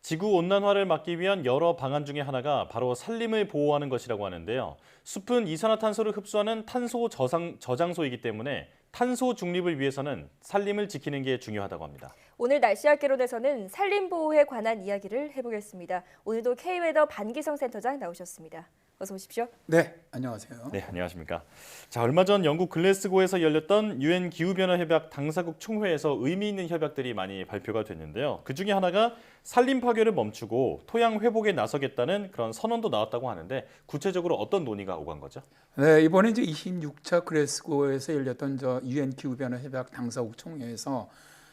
지구온난화를 막기 위한 여러 방안 중에 하나가 바로 산림을 보호하는 것이라고 하는데요. 숲은 이산화탄소를 흡수하는 탄소 저장소이기 때문에 탄소 중립을 위해서는 산림을 지키는 게 중요하다고 합니다. 오늘 날씨학개론에서는 산림 보호에 관한 이야기를 해보겠습니다. 오늘도 K웨더 반기성 센터장 나오셨습니다. 어서 오십시오. 네, 안녕하세요. 네, 안녕하십니까. 자, 얼마 전 영국 글래스고에서 열렸던 유엔 기후변화 협약 당사국 총회에서 의미 있는 협약들이 많이 발표가 됐는데요. 그 중에 하나가 산림 파괴를 멈추고 토양 회복에 나서겠다는 그런 선언도 나왔다고 하는데 구체적으로 어떤 논의가 오간 거죠? 네, 이번에 이제 26차 글래스고에서 열렸던 유엔 기후변화 협약 당사국 총회에서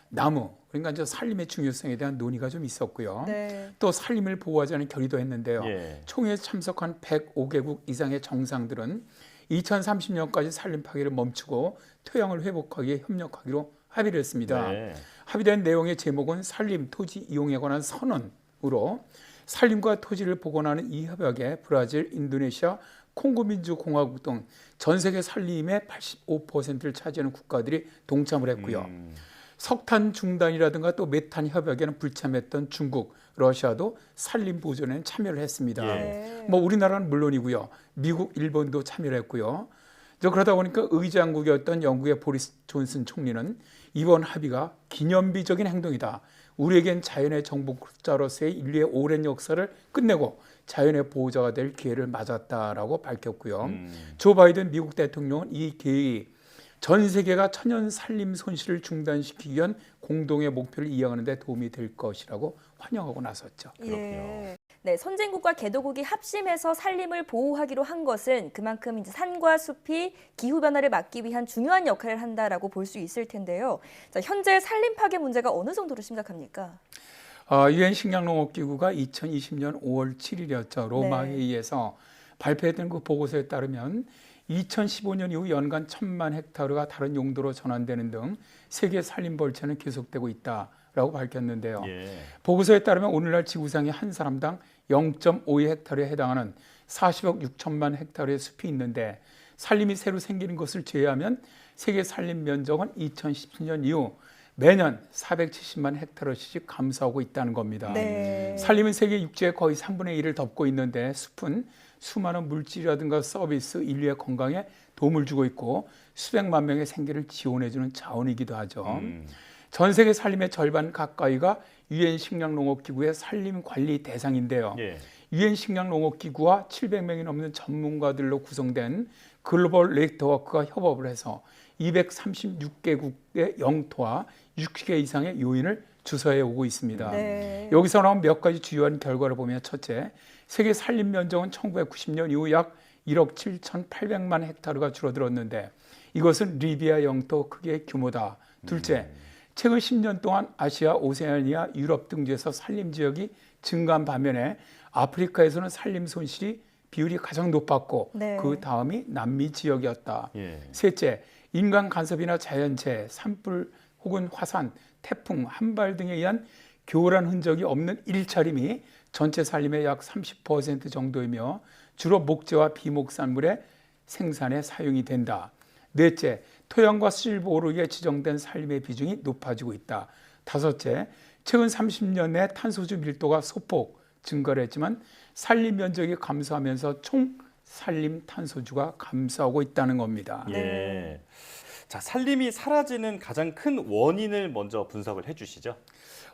나무, 그러니까 이제 산림의 중요성에 대한 논의가 좀 있었고요. 네. 또 산림을 보호하자는 결의도 했는데요. 예. 총회에 참석한 105개국 이상의 정상들은 2030년까지 산림 파괴를 멈추고 토양을 회복하기에 협력하기로 합의를 했습니다. 네. 합의된 내용의 제목은 산림, 토지 이용에 관한 선언으로 산림과 토지를 복원하는 이 협약에 브라질, 인도네시아, 콩고민주공화국 등 전 세계 산림의 85%를 차지하는 국가들이 동참을 했고요. 석탄 중단이라든가 또 메탄 협약에는 불참했던 중국, 러시아도 산림 보존에는 참여를 했습니다. 네. 뭐 우리나라는 물론이고요. 미국, 일본도 참여를 했고요. 그러다 보니까 의장국이었던 영국의 보리스 존슨 총리는 이번 합의가 기념비적인 행동이다. 우리에겐 자연의 정복자로서의 인류의 오랜 역사를 끝내고 자연의 보호자가 될 기회를 맞았다라고 밝혔고요. 조 바이든 미국 대통령은 이 계획이 전 세계가 천연 산림 손실을 중단시키기 위한 공동의 목표를 이행하는 데 도움이 될 것이라고 환영하고 나섰죠. 예. 네, 선진국과 개도국이 합심해서 산림을 보호하기로 한 것은 그만큼 이제 산과 숲이 기후 변화를 막기 위한 중요한 역할을 한다라고 볼 수 있을 텐데요. 자, 현재 산림 파괴 문제가 어느 정도로 심각합니까? 유엔 식량농업기구가 2020년 5월 7일이었죠. 로마 네. 회의에서 발표했던 그 보고서에 따르면 2015년 이후 연간 1,000만 헥타르가 다른 용도로 전환되는 등 세계 산림 벌채는 계속되고 있다라고 밝혔는데요. 예. 보고서에 따르면 오늘날 지구상의 한 사람당 0.52 헥타르에 해당하는 40억 6천만 헥타르의 숲이 있는데 산림이 새로 생기는 것을 제외하면 세계 산림 면적은 2017년 이후 매년 470만 헥타르씩 감소하고 있다는 겁니다. 네. 산림은 세계 육지의 거의 3분의 1을 덮고 있는데 숲은 수많은 물질이라든가 서비스, 인류의 건강에 도움을 주고 있고 수백만 명의 생계를 지원해주는 자원이기도 하죠. 전 세계 산림의 절반 가까이가 유엔 식량농업기구의 산림 관리 대상인데요. 예. 유엔 식량농업기구와 700명이 넘는 전문가들로 구성된 글로벌 네트워크가 협업을 해서 236개국의 영토와 60개 이상의 요인을 주소해 오고 있습니다. 네. 여기서 나온 몇 가지 주요한 결과를 보면 첫째, 세계 산림 면적은 1990년 이후 약 1억 7,800만 헥타르가 줄어들었는데 이것은 리비아 영토 크기의 규모다. 둘째, 최근 10년 동안 아시아, 오세아니아, 유럽 등지에서 산림 지역이 증가한 반면에 아프리카에서는 산림 손실이 비율이 가장 높았고 네. 그 다음이 남미 지역이었다. 예. 셋째, 인간 간섭이나 자연재해, 산불 혹은 화산, 태풍, 한발 등에 의한 교란 흔적이 없는 일차림이 전체 산림의 약 30% 정도이며 주로 목재와 비목산물의 생산에 사용이 된다. 넷째, 토양과 수질 보호를 위해 지정된 산림의 비중이 높아지고 있다. 다섯째, 최근 30년 내 탄소주 밀도가 소폭 증가를 했지만 산림 면적이 감소하면서 총 산림 탄소주가 감소하고 있다는 겁니다. 예. 자, 산림이 사라지는 가장 큰 원인을 먼저 분석을 해주시죠.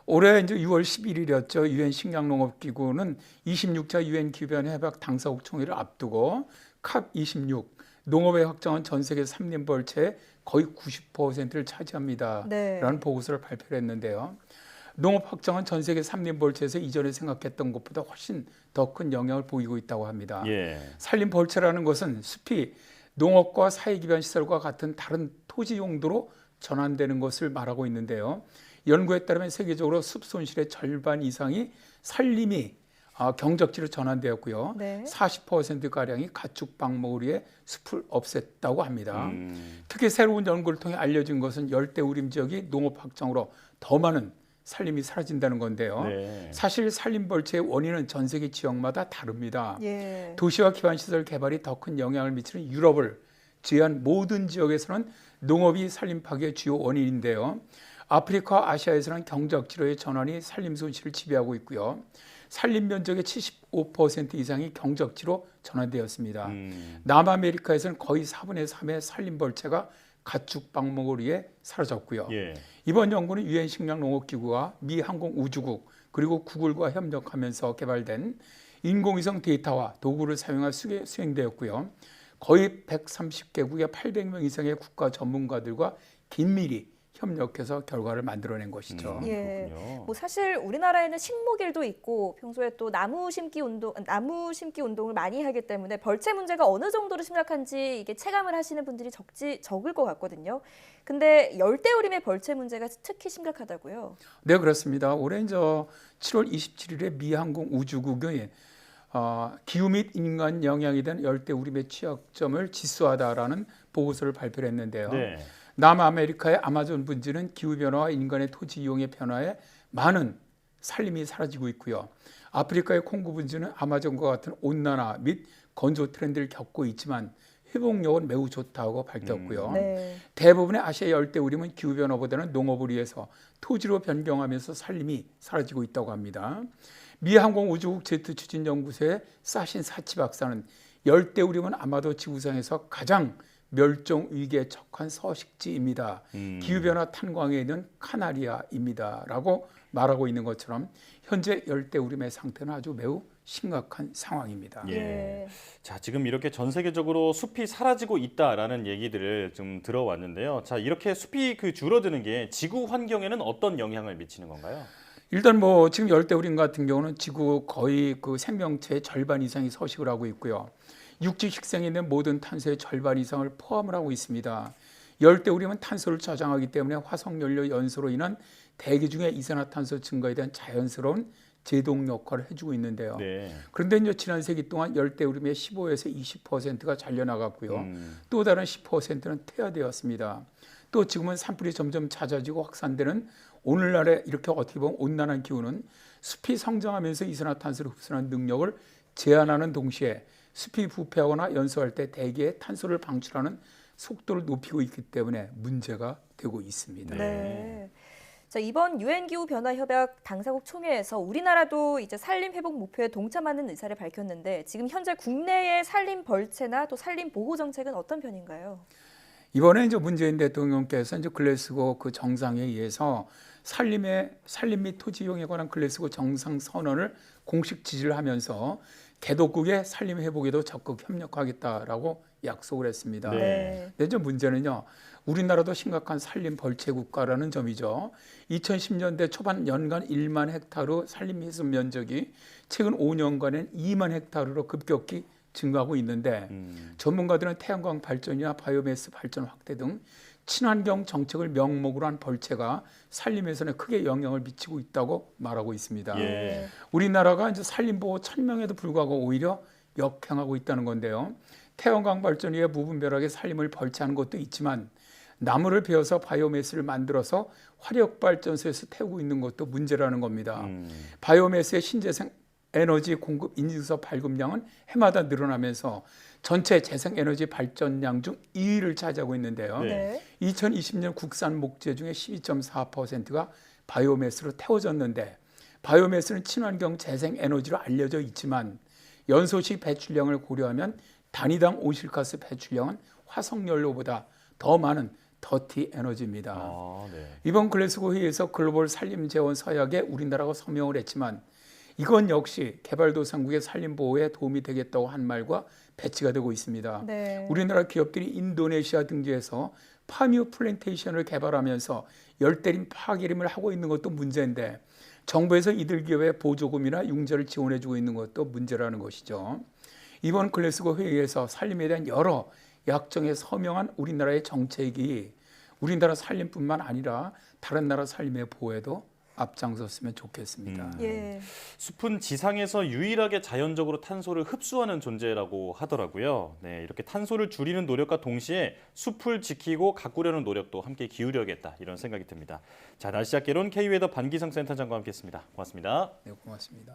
올해 이제 6월 11일이었죠. 유엔 식량농업기구는 26차 유엔 기후변화 협약 당사국 총회를 앞두고 COP26 농업의 확장은 전 세계 산림 벌채의 거의 90%를 차지합니다. 네. 라는 보고서를 발표를 했는데요. 농업 확장은 전 세계 산림 벌채에서 이전에 생각했던 것보다 훨씬 더 큰 영향을 보이고 있다고 합니다. 예. 산림 벌채라는 것은 숲이 농업과 사회기반 시설과 같은 다른 토지 용도로 전환되는 것을 말하고 있는데요. 연구에 따르면 세계적으로 숲 손실의 절반 이상이 산림이 경적지로 전환되었고요. 네. 40%가량이 가축 방목을 위해 숲을 없앴다고 합니다. 특히 새로운 연구를 통해 알려진 것은 열대우림 지역이 농업 확장으로 더 많은 산림이 사라진다는 건데요. 네. 사실 산림 벌채의 원인은 전 세계 지역마다 다릅니다. 예. 도시와 기반시설 개발이 더 큰 영향을 미치는 유럽을 제외한 모든 지역에서는 농업이 산림 파괴의 주요 원인인데요. 아프리카, 아시아에서는 경작지로의 전환이 산림 손실을 지배하고 있고요. 산림 면적의 75% 이상이 경작지로 전환되었습니다. 남아메리카에서는 거의 4분의 3의 산림 벌채가 가축 방목을 위해 사라졌고요. 예. 이번 연구는 유엔 식량농업기구와 미 항공우주국 그리고 구글과 협력하면서 개발된 인공위성 데이터와 도구를 수행하여 수행되었고요. 거의 130개국의 800명 이상의 국가 전문가들과 긴밀히 협력해서 결과를 만들어낸 것이죠. 예. 그렇군요. 뭐 사실 우리나라에는 식목일도 있고 평소에 또 나무 심기 운동을 많이 하기 때문에 벌채 문제가 어느 정도로 심각한지 이게 체감을 하시는 분들이 적을 것 같거든요. 근데 열대우림의 벌채 문제가 특히 심각하다고요. 네, 그렇습니다. 올해 7월 27일에 미 항공우주국이 기후 및 인간 영향에 대한 열대우림의 취약점을 지수하다라는 보고서를 발표를 했는데요. 네. 남아메리카의 아마존 분지는 기후변화와 인간의 토지 이용의 변화에 많은 산림이 사라지고 있고요. 아프리카의 콩고 분지는 아마존과 같은 온난화 및 건조 트렌드를 겪고 있지만 회복력은 매우 좋다고 밝혔고요. 네. 대부분의 아시아 열대우림은 기후변화보다는 농업을 위해서 토지로 변경하면서 산림이 사라지고 있다고 합니다. 미 항공우주국 제트추진연구소의 사신 사치 박사는 열대우림은 아마도 지구상에서 가장 멸종 위기에 처한 서식지입니다. 기후변화 탄광에 있는 카나리아입니다라고 말하고 있는 것처럼 현재 열대우림의 상태는 아주 매우 심각한 상황입니다. 예. 자, 지금 이렇게 전 세계적으로 숲이 사라지고 있다라는 얘기들을 좀 들어왔는데요. 자, 이렇게 숲이 줄어드는 게 지구 환경에는 어떤 영향을 미치는 건가요? 일단 지금 열대우림 같은 경우는 지구 거의 그 생명체의 절반 이상이 서식을 하고 있고요. 육지 식생에 있는 모든 탄소의 절반 이상을 포함을 하고 있습니다. 열대우림은 탄소를 저장하기 때문에 화석연료 연소로 인한 대기 중의 이산화탄소 증가에 대한 자연스러운 제동 역할을 해주고 있는데요. 네. 그런데 지난 세기 동안 열대우림의 15에서 20%가 잘려나갔고요. 또 다른 10%는 퇴화되었습니다. 또 지금은 산불이 점점 잦아지고 확산되는 오늘날의 이렇게 어떻게 보면 온난한 기후는 숲이 성장하면서 이산화탄소를 흡수하는 능력을 제한하는 동시에 숲이 부패하거나 연소할 때 대기에 탄소를 방출하는 속도를 높이고 있기 때문에 문제가 되고 있습니다. 네. 자, 이번 유엔 기후 변화 협약 당사국 총회에서 우리나라도 이제 산림 회복 목표에 동참하는 의사를 밝혔는데 지금 현재 국내의 산림 벌채나 또 산림 보호 정책은 어떤 편인가요? 이번에 문재인 대통령께서 글래스고 그 정상회의에서 산림 및 토지 이용에 관한 글래스고 정상 선언을 공식 지지를 하면서 개도국의 산림 회복에도 적극 협력하겠다라고 약속을 했습니다. 네. 근데 문제는요. 우리나라도 심각한 산림 벌채 국가라는 점이죠. 2010년대 초반 연간 1만 헥타르 산림 해수 면적이 최근 5년간엔 2만 헥타르로 급격히 증가하고 있는데 전문가들은 태양광 발전이나 바이오매스 발전 확대 등 친환경 정책을 명목으로 한 벌채가 산림에서는 크게 영향을 미치고 있다고 말하고 있습니다. 예. 우리나라가 산림보호 천명에도 불구하고 오히려 역행하고 있다는 건데요. 태양광 발전 위에 무분별하게 산림을 벌채하는 것도 있지만 나무를 베어서 바이오매스를 만들어서 화력발전소에서 태우고 있는 것도 문제라는 겁니다. 바이오매스의 신재생 에너지 공급 인증서 발급량은 해마다 늘어나면서 전체 재생에너지 발전량 중 2위를 차지하고 있는데요. 네. 2020년 국산 목재 중에 12.4%가 바이오매스로 태워졌는데 바이오매스는 친환경 재생에너지로 알려져 있지만 연소시 배출량을 고려하면 단위당 온실가스 배출량은 화석연료보다 더 많은 더티 에너지입니다. 아, 네. 이번 글래스고 회의에서 글로벌 산림재원 서약에 우리나라가 서명을 했지만 이건 역시 개발도상국의 산림 보호에 도움이 되겠다고 한 말과 배치가 되고 있습니다. 네. 우리나라 기업들이 인도네시아 등지에서 파뮤 플랜테이션을 개발하면서 열대림 파괴림을 하고 있는 것도 문제인데 정부에서 이들 기업에 보조금이나 융자를 지원해주고 있는 것도 문제라는 것이죠. 이번 글래스고 회의에서 산림에 대한 여러 약정에 서명한 우리나라의 정책이 우리나라 산림뿐만 아니라 다른 나라 산림의 보호에도 앞장섰으면 좋겠습니다. 예. 숲은 지상에서 유일하게 자연적으로 탄소를 흡수하는 존재라고 하더라고요. 네, 이렇게 탄소를 줄이는 노력과 동시에 숲을 지키고 가꾸려는 노력도 함께 기울여야겠다 이런 생각이 듭니다. 자, 날씨학개론 K웨더 반기성 센터장과 함께했습니다. 고맙습니다. 네, 고맙습니다.